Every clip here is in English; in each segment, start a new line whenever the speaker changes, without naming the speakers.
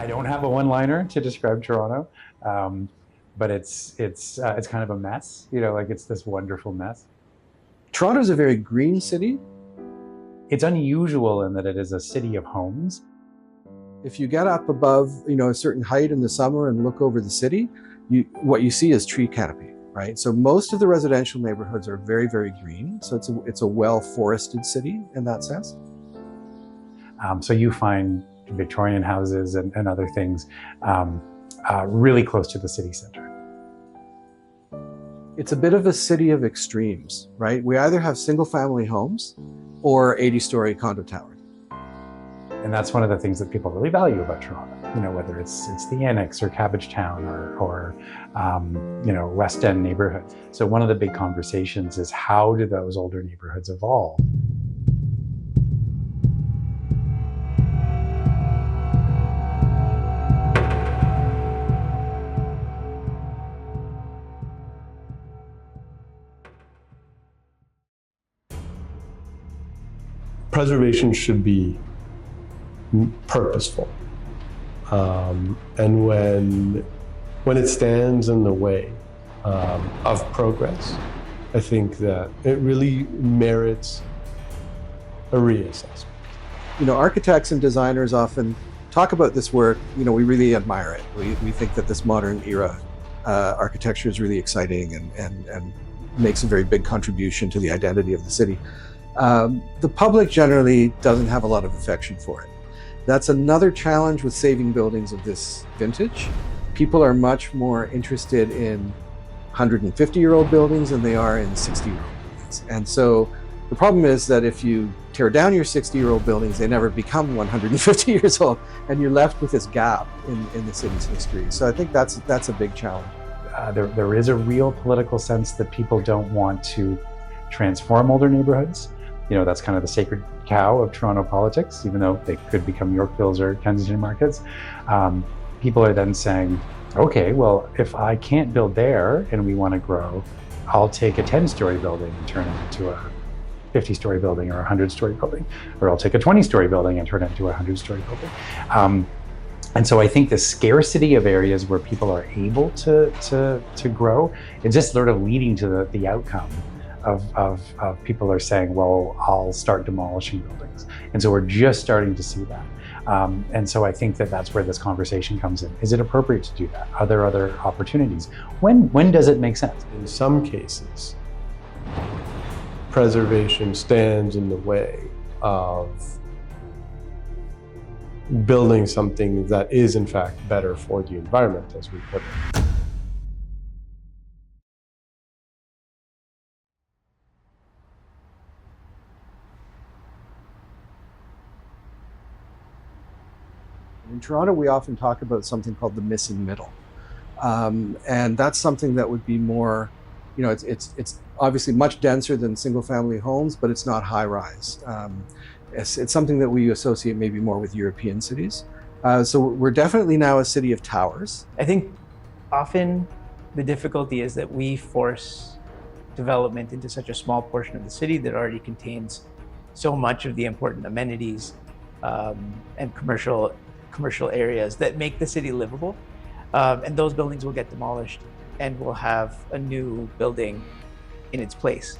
I don't have a one-liner to describe Toronto, but it's kind of a mess. Like it's this wonderful mess.
Toronto's a very green city.
It's unusual in that it is a city of homes.
If you get up above, a certain height in the summer and look over the city, what you see is tree canopy, right? So most of the residential neighborhoods are very, very green. So it's a well-forested city in that sense.
So you find Victorian houses and other things really close to the city center.
It's a bit of a city of extremes, right? We either have single-family homes or 80-story condo towers.
And that's one of the things that people really value about Toronto. Whether it's the Annex or Cabbagetown or West End neighborhood. So one of the big conversations is, how do those older neighborhoods evolve?
Preservation should be purposeful, and when it stands in the way of progress, I think that it really merits a reassessment.
Architects and designers often talk about this work. We really admire it. We think that this modern era architecture is really exciting and makes a very big contribution to the identity of the city. The public generally doesn't have a lot of affection for it. That's another challenge with saving buildings of this vintage. People are much more interested in 150-year-old buildings than they are in 60-year-old buildings. And so the problem is that if you tear down your 60-year-old buildings, they never become 150 years old, and you're left with this gap in the city's history. So I think that's a big challenge.
There is a real political sense that people don't want to transform older neighborhoods. That's kind of the sacred cow of Toronto politics, even though they could become Yorkvilles or Kensington markets. People are then saying, okay, well, if I can't build there and we want to grow, I'll take a 10-story building and turn it into a 50-story building or a 100-story building, or I'll take a 20-story building and turn it into a 100-story building. And so I think the scarcity of areas where people are able to grow is just sort of leading to the outcome of people are saying, well, I'll start demolishing buildings. And so we're just starting to see that. And so I think that's where this conversation comes in. Is it appropriate to do that? Are there other opportunities? When does it make sense?
In some cases, preservation stands in the way of building something that is in fact better for the environment, as we put it.
In Toronto, we often talk about something called the missing middle. And that's something that would be more, it's obviously much denser than single family homes, but it's not high rise. It's something that we associate maybe more with European cities. So we're definitely now a city of towers.
I think often the difficulty is that we force development into such a small portion of the city that already contains so much of the important amenities and commercial areas that make the city livable. And those buildings will get demolished and we'll have a new building in its place.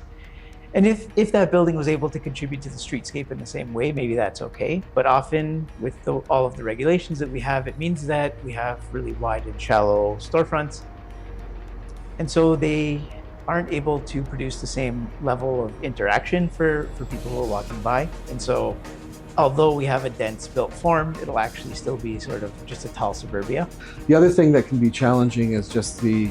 And if that building was able to contribute to the streetscape in the same way, maybe that's okay. But often with all of the regulations that we have, it means that we have really wide and shallow storefronts. And so they aren't able to produce the same level of interaction for people who are walking by. And so although we have a dense built form, it'll actually still be sort of just a tall suburbia.
The other thing that can be challenging is just the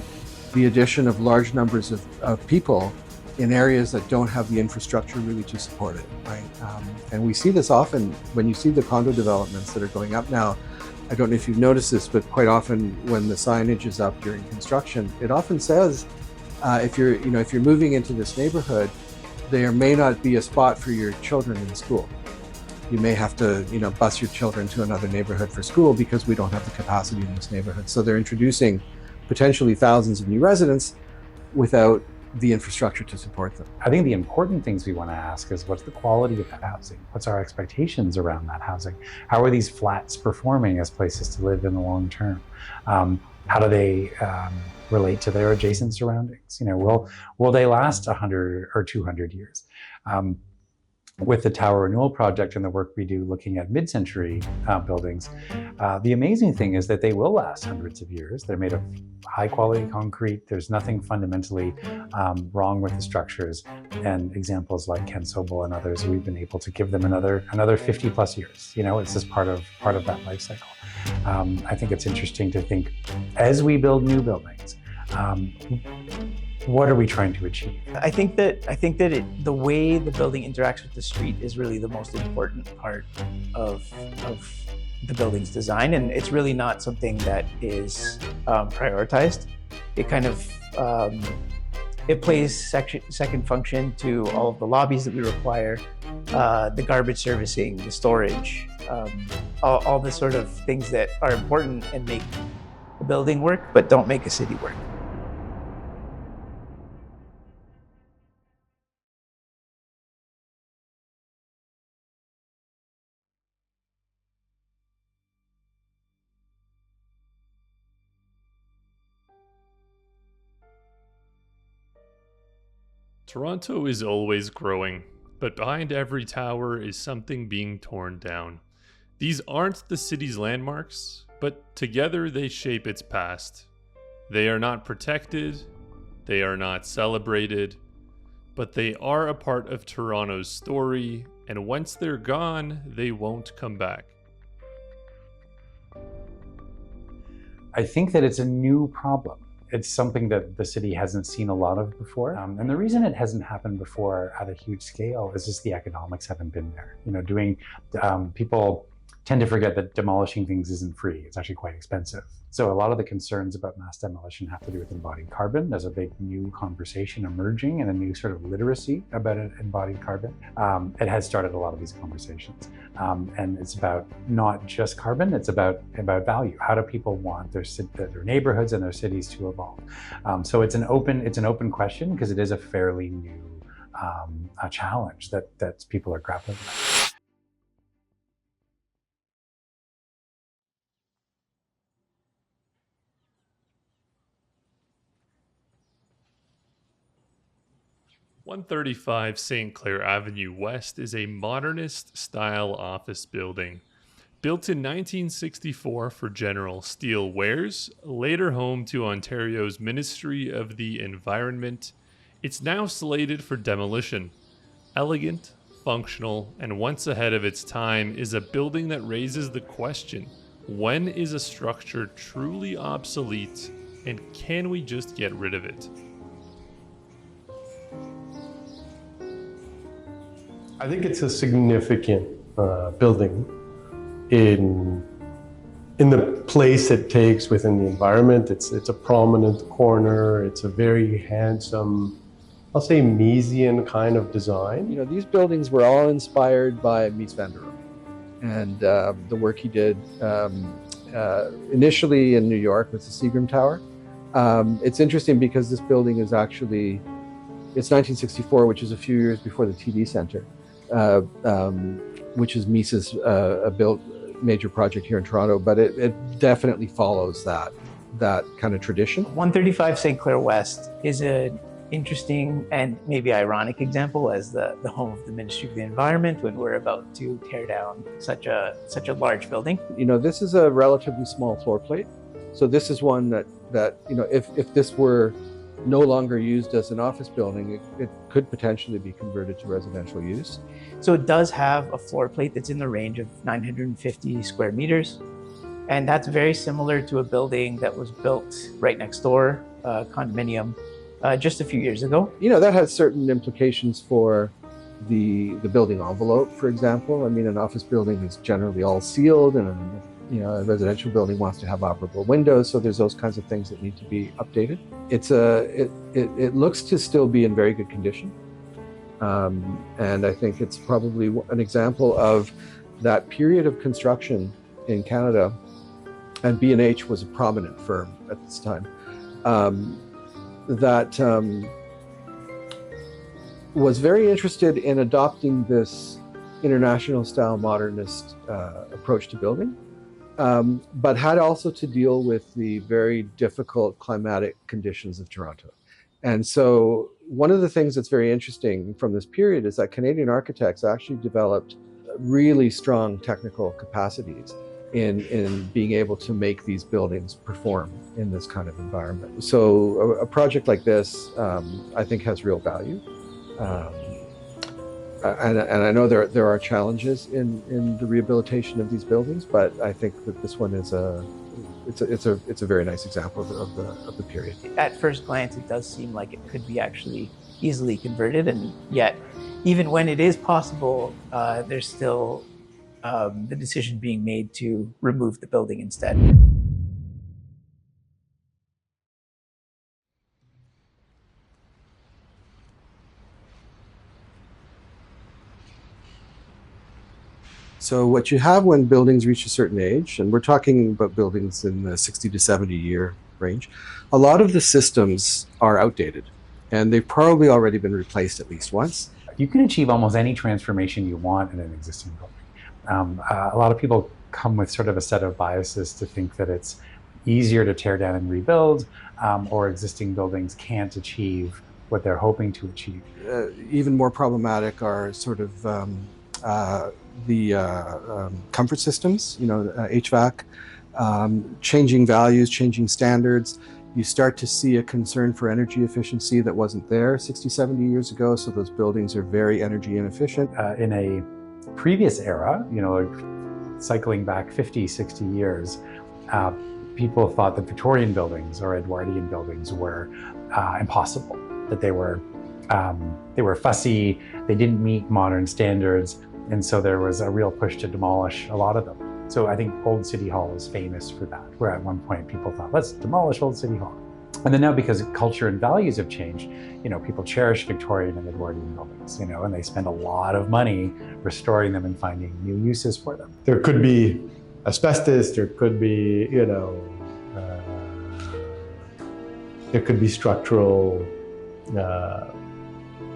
addition of large numbers of people in areas that don't have the infrastructure really to support it, right? And we see this often when you see the condo developments that are going up now. I don't know if you've noticed this, but quite often when the signage is up during construction, it often says, if you're moving into this neighborhood, there may not be a spot for your children in school. You may have to, bus your children to another neighborhood for school because we don't have the capacity in this neighborhood. So they're introducing potentially thousands of new residents without the infrastructure to support them.
I think the important things we want to ask is, what's the quality of that housing? What's our expectations around that housing? How are these flats performing as places to live in the long term? How do they relate to their adjacent surroundings? You know, will they last 100 or 200 years? With the Tower Renewal Project and the work we do looking at mid-century buildings, the amazing thing is that they will last hundreds of years. They're made of high-quality concrete. There's nothing fundamentally wrong with the structures. And examples like Ken Sobel and others, we've been able to give them another 50 plus years. You know, it's just part of that life cycle. I think it's interesting to think, as we build new buildings, what are we trying to achieve?
I think that the way the building interacts with the street is really the most important part of the building's design, and it's really not something that is prioritized. It kind of it plays second function to all of the lobbies that we require, the garbage servicing, the storage, all the sort of things that are important and make a building work, but don't make a city work.
Toronto is always growing, but behind every tower is something being torn down. These aren't the city's landmarks, but together they shape its past. They are not protected, they are not celebrated, but they are a part of Toronto's story, and once they're gone, they won't come back.
I think that it's a new problem. It's something that the city hasn't seen a lot of before. And the reason it hasn't happened before at a huge scale is just the economics haven't been there. You know, people tend to forget that demolishing things isn't free. It's actually quite expensive. So a lot of the concerns about mass demolition have to do with embodied carbon. There's a big new conversation emerging and a new sort of literacy about embodied carbon. It has started a lot of these conversations. And it's about not just carbon, it's about value. How do people want their neighborhoods and their cities to evolve? So it's an open question, because it is a fairly new challenge that people are grappling with.
.135 Saint Clair Avenue West is a modernist-style office building. Built in 1964 for General Steel Wares, later home to Ontario's Ministry of the Environment, it's now slated for demolition. Elegant, functional, and once ahead of its time is a building that raises the question, when is a structure truly obsolete, and can we just get rid of it?
I think it's a significant building in the place it takes within the environment. It's a prominent corner. It's a very handsome, I'll say, Miesian kind of design.
You know, these buildings were all inspired by Mies van der Rohe and the work he did initially in New York with the Seagram Tower. It's interesting because this building is actually, it's 1964, which is a few years before the TD Centre. Which is Mies's built major project here in Toronto, but it definitely follows that kind of tradition.
135 Saint Clair West is an interesting and maybe ironic example as the home of the Ministry of the Environment when we're about to tear down such a large building.
You know, this is a relatively small floor plate, so this is one that you know, if this were no longer used as an office building, it could potentially be converted to residential use.
So it does have a floor plate that's in the range of 950 square meters. And that's very similar to a building that was built right next door, condominium, just a few years ago.
You know, that has certain implications for the building envelope, for example. I mean, an office building is generally all sealed, and a residential building wants to have operable windows, so there's those kinds of things that need to be updated. It looks to still be in very good condition, and I think it's probably an example of that period of construction in Canada, and B&H was a prominent firm at this time, that was very interested in adopting this international style modernist approach to building, but had also to deal with the very difficult climatic conditions of Toronto. And so one of the things that's very interesting from this period is that Canadian architects actually developed really strong technical capacities in being able to make these buildings perform in this kind of environment. So a project like this, I think, has real value. And I know there are challenges in the rehabilitation of these buildings, but I think that this one is it's a very nice example of the period.
At first glance, it does seem like it could be actually easily converted, and yet, even when it is possible, there's still the decision being made to remove the building instead.
So what you have when buildings reach a certain age, and we're talking about buildings in the 60 to 70 year range, a lot of the systems are outdated, and they've probably already been replaced at least once.
You can achieve almost any transformation you want in an existing building. A lot of people come with sort of a set of biases to think that it's easier to tear down and rebuild, or existing buildings can't achieve what they're hoping to achieve.
Even more problematic are sort of the comfort systems, HVAC, changing values, changing standards. You start to see a concern for energy efficiency that wasn't there 60, 70 years ago, so those buildings are very energy inefficient.
In a previous era, like cycling back 50, 60 years, people thought that Victorian buildings or Edwardian buildings were impossible, that they were fussy, they didn't meet modern standards, and so there was a real push to demolish a lot of them. So I think Old City Hall is famous for that, where at one point people thought, let's demolish Old City Hall. And then now, because culture and values have changed, people cherish Victorian and Edwardian buildings, and they spend a lot of money restoring them and finding new uses for them.
There could be asbestos, there could be, there could be structural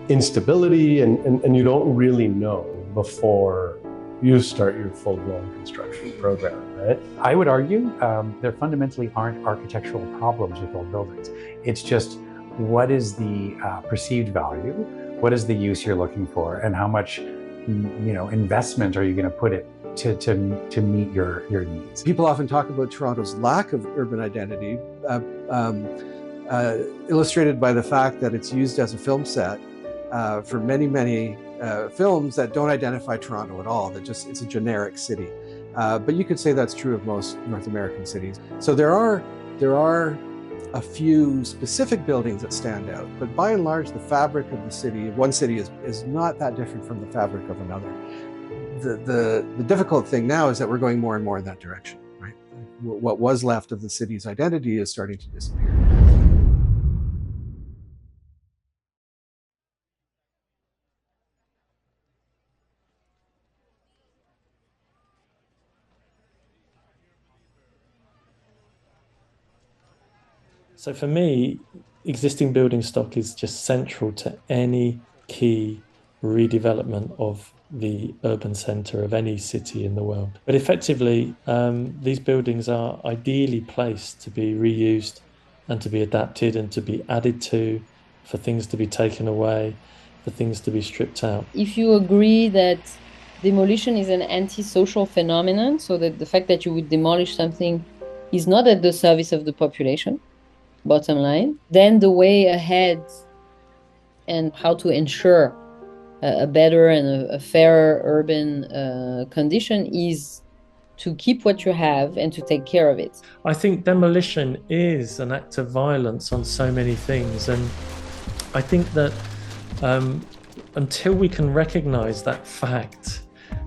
instability, and you don't really know before you start your full-blown construction program, right?
I would argue there fundamentally aren't architectural problems with old buildings. It's just, what is the perceived value? What is the use you're looking for? And how much investment are you going to put it to meet your needs?
People often talk about Toronto's lack of urban identity, illustrated by the fact that it's used as a film set for many films that don't identify Toronto at all. It's a generic city. But you could say that's true of most North American cities. So there are a few specific buildings that stand out, but by and large, the fabric of the city, one city is not that different from the fabric of another. The difficult thing now is that we're going more and more in that direction, right? What was left of the city's identity is starting to disappear.
So for me, existing building stock is just central to any key redevelopment of the urban centre of any city in the world. But effectively, these buildings are ideally placed to be reused and to be adapted and to be added to, for things to be taken away, for things to be stripped out.
If you agree that demolition is an antisocial phenomenon, so that the fact that you would demolish something is not at the service of the population, bottom line, then the way ahead and how to ensure a better and a fairer urban condition is to keep what you have and to take care of it.
I think demolition is an act of violence on so many things, and I think that until we can recognize that fact,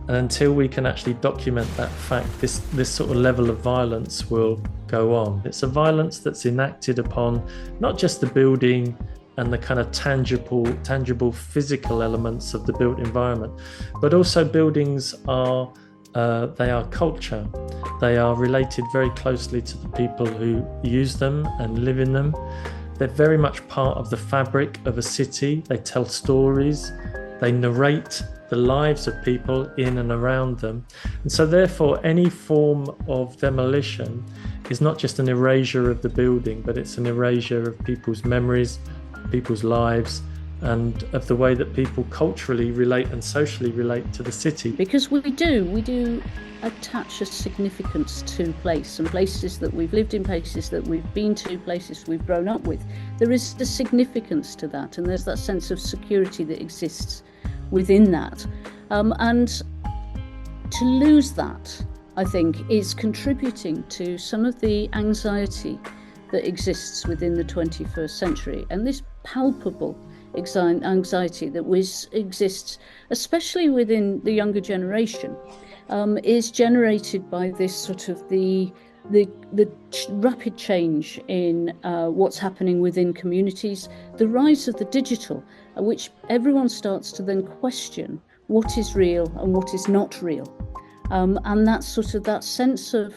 and until we can actually document that fact, this sort of level of violence will go on. It's a violence that's enacted upon not just the building and the kind of tangible physical elements of the built environment, but also buildings are culture. They are related very closely to the people who use them and live in them. They're very much part of the fabric of a city. They tell stories, they narrate the lives of people in and around them. And so therefore, any form of demolition is not just an erasure of the building, but it's an erasure of people's memories, people's lives, and of the way that people culturally relate and socially relate to the city.
Because we do attach a significance to place, and places that we've lived in, places that we've been to, places we've grown up with. There is the significance to that, and there's that sense of security that exists within that. And to lose that, I think, is contributing to some of the anxiety that exists within the 21st century. And this palpable anxiety that exists, especially within the younger generation, is generated by this sort of the rapid change in what's happening within communities, the rise of the digital, which everyone starts to then question what is real and what is not real. And that's sort of that sense of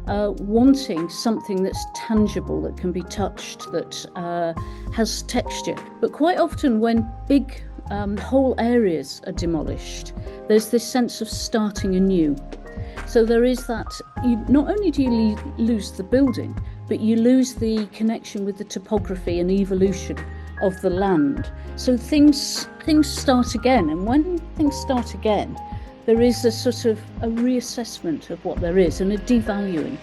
wanting something that's tangible, that can be touched, that has texture. But quite often when big whole areas are demolished, there's this sense of starting anew. So there is that, not only do you lose the building, but you lose the connection with the topography and evolution of the land. So things start again, and when things start again, there is a sort of a reassessment of what there is and a devaluing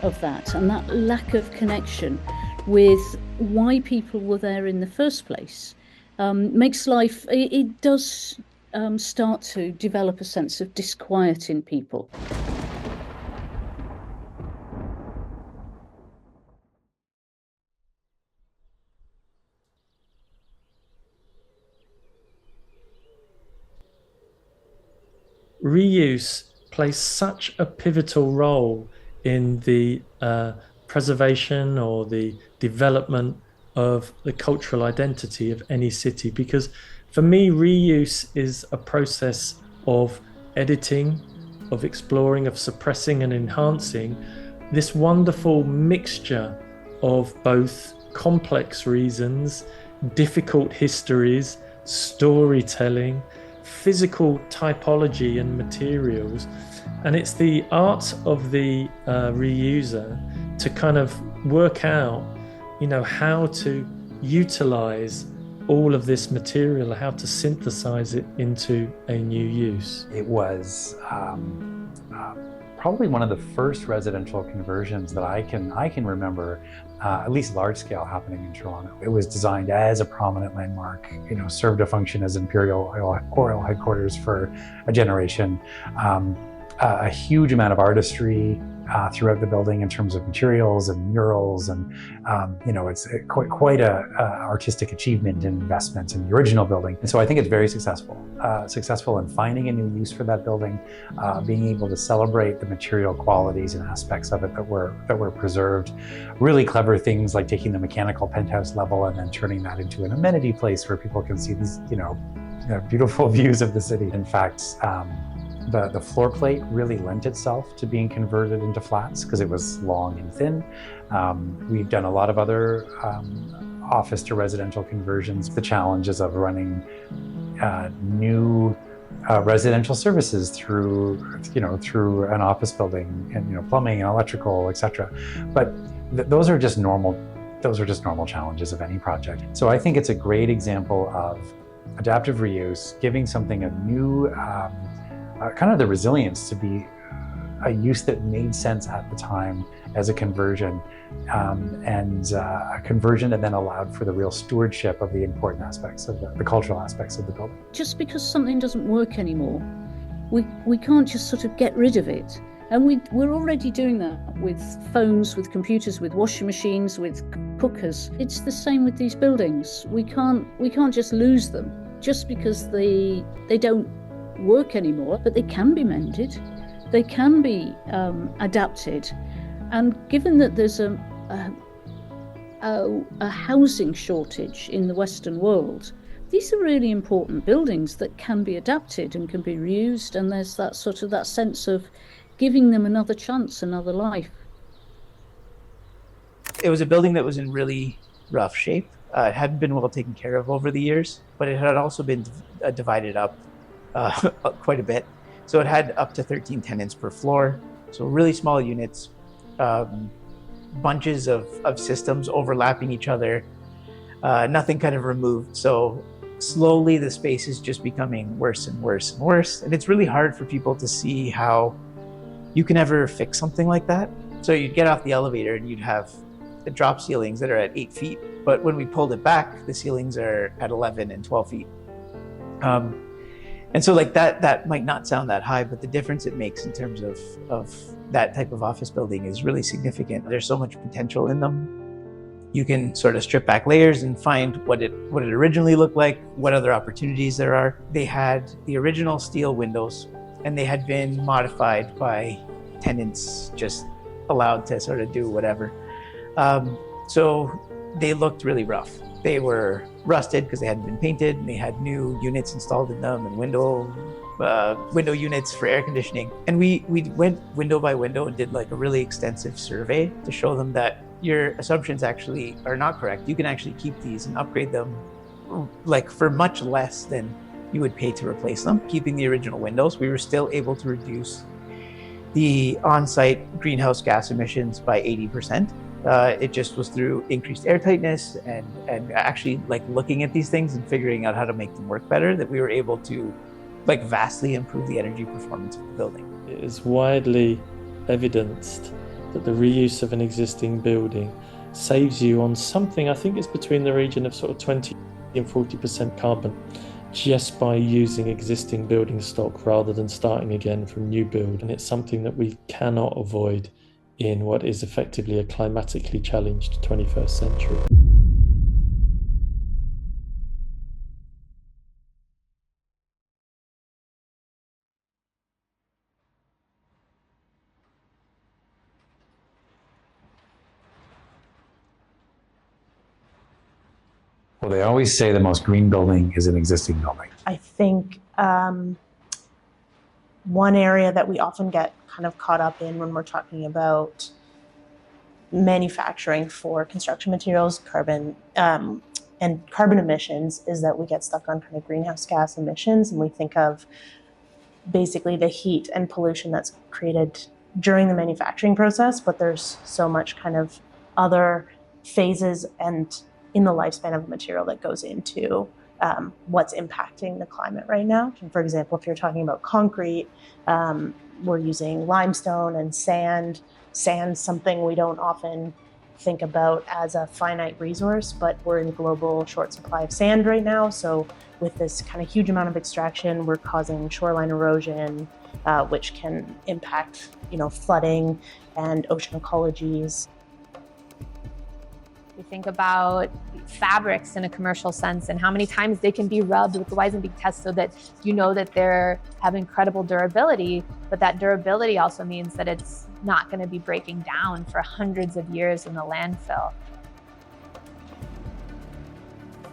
of that, and that lack of connection with why people were there in the first place makes life, it does start to develop a sense of disquiet in people.
Reuse plays such a pivotal role in the preservation or the development of the cultural identity of any city, because for me, reuse is a process of editing, of exploring, of suppressing and enhancing this wonderful mixture of both complex reasons, difficult histories, storytelling, physical typology and materials. And it's the art of the reuser to kind of work out, how to utilize all of this material, how to synthesize it into a new use.
It was probably one of the first residential conversions that I can remember, at least large scale, happening in Toronto. It was designed as a prominent landmark, served a function as imperial oil headquarters for a generation. A huge amount of artistry throughout the building in terms of materials and murals, and it's quite a artistic achievement and investment in the original building. And so I think it's very successful in finding a new use for that building, being able to celebrate the material qualities and aspects of it that were preserved. Really clever things like taking the mechanical penthouse level and then turning that into an amenity place where people can see these beautiful views of the city. In fact, the floor plate really lent itself to being converted into flats because it was long and thin. We've done a lot of other office to residential conversions. The challenges of running new residential services through an office building, and plumbing and electrical, etc. But those are just normal challenges of any project. So I think it's a great example of adaptive reuse, giving something a new kind of the resilience to be a use that made sense at the time as a conversion, and a conversion that then allowed for the real stewardship of the important aspects of the cultural aspects of the building.
Just because something doesn't work anymore, we can't just sort of get rid of it. And we're already doing that with phones, with computers, with washing machines, with cookers. It's the same with these buildings. We can't just lose them just because they don't work anymore, but they can be mended, they can be adapted. And given that there's a housing shortage in the Western world, these are really important buildings that can be adapted and can be reused, and there's that sort of that sense of giving them another chance, another life.
It was a building that was in really rough shape. It hadn't been well taken care of over the years, but it had also been divided up quite a bit. So it had up to 13 tenants per floor. So really small units, bunches of systems overlapping each other, nothing kind of removed. So slowly the space is just becoming worse and worse and worse. And it's really hard for people to see how you can ever fix something like that. So you'd get off the elevator and you'd have the drop ceilings that are at 8 feet. But when we pulled it back, the ceilings are at 11 and 12 feet. And so like that might not sound that high, but the difference it makes in terms of that type of office building is really significant. There's so much potential in them. You can sort of strip back layers and find what it originally looked like, what other opportunities there are. They had the original steel windows, and they had been modified by tenants just allowed to sort of do whatever. So they looked really rough. They were rusted because they hadn't been painted, and they had new units installed in them and window units for air conditioning. And we went window by window and did like a really extensive survey to show them that your assumptions actually are not correct. You can actually keep these and upgrade them like for much less than you would pay to replace them. Keeping the original windows, we were still able to reduce the on-site greenhouse gas emissions by 80%. It just was through increased air tightness and actually like looking at these things and figuring out how to make them work better that we were able to like vastly improve the energy performance of the building.
It is widely evidenced that the reuse of an existing building saves you on something, I think it's between the region of sort of 20 and 40% carbon, just by using existing building stock rather than starting again from new build. And it's something that we cannot avoid in what is effectively a climatically challenged 21st century.
Well, they always say the most green building is an existing building.
I think one area that we often get kind of caught up in when we're talking about manufacturing for construction materials, carbon emissions, is that we get stuck on kind of greenhouse gas emissions, and we think of basically the heat and pollution that's created during the manufacturing process, but there's so much kind of other phases and in the lifespan of a material that goes into what's impacting the climate right now. And for example, if you're talking about concrete, we're using limestone and sand. Sand's something we don't often think about as a finite resource, but we're in global short supply of sand right now. So with this kind of huge amount of extraction, we're causing shoreline erosion, which can impact, flooding and ocean ecologies.
We think about fabrics in a commercial sense and how many times they can be rubbed with the Weizenbeek test so that you know that they have incredible durability, but that durability also means that it's not going to be breaking down for hundreds of years in the landfill.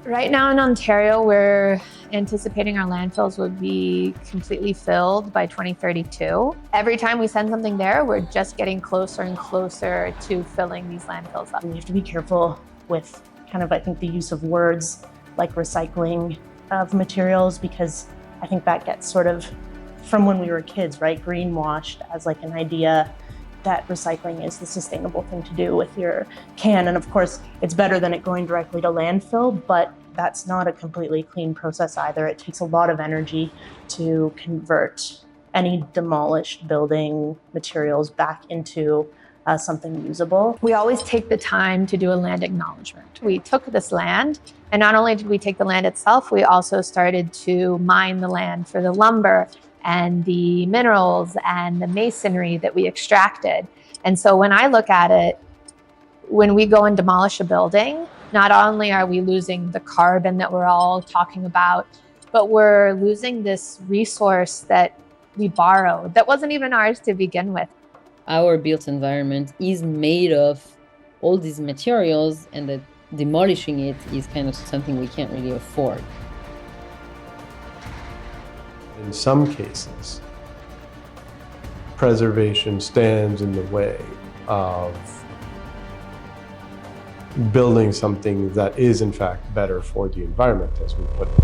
Right now in Ontario, we're anticipating our landfills would be completely filled by 2032. Every time we send something there, we're just getting closer and closer to filling these landfills up.
We have to be careful with kind of, I think, the use of words like recycling of materials, because I think that gets sort of from when we were kids, right? Greenwashed as like an idea that recycling is the sustainable thing to do with your can. And of course, it's better than it going directly to landfill, but that's not a completely clean process either. It takes a lot of energy to convert any demolished building materials back into something usable.
We always take the time to do a land acknowledgement. We took this land, and not only did we take the land itself, we also started to mine the land for the lumber and the minerals and the masonry that we extracted. And so when I look at it, when we go and demolish a building, not only are we losing the carbon that we're all talking about, but we're losing this resource that we borrowed that wasn't even ours to begin with.
Our built environment is made of all these materials, and that demolishing it is kind of something we can't really afford.
In some cases, preservation stands in the way of building something that is in fact better for the environment, as we put it.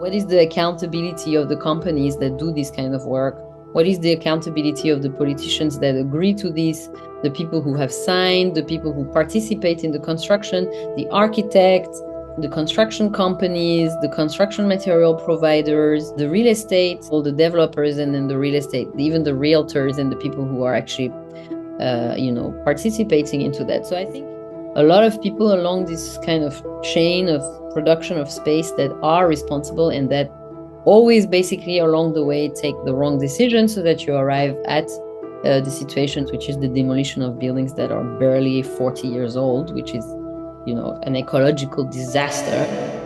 What is the accountability of the companies that do this kind of work? What is the accountability of the politicians that agree to this, the people who have signed, the people who participate in the construction, the architects, the construction companies, the construction material providers, the real estate, all the developers and then the real estate, even the realtors and the people who are actually, participating into that. So I think a lot of people along this kind of chain of production of space that are responsible and that always basically along the way take the wrong decision so that you arrive at the situation, which is the demolition of buildings that are barely 40 years old, which is, an ecological disaster.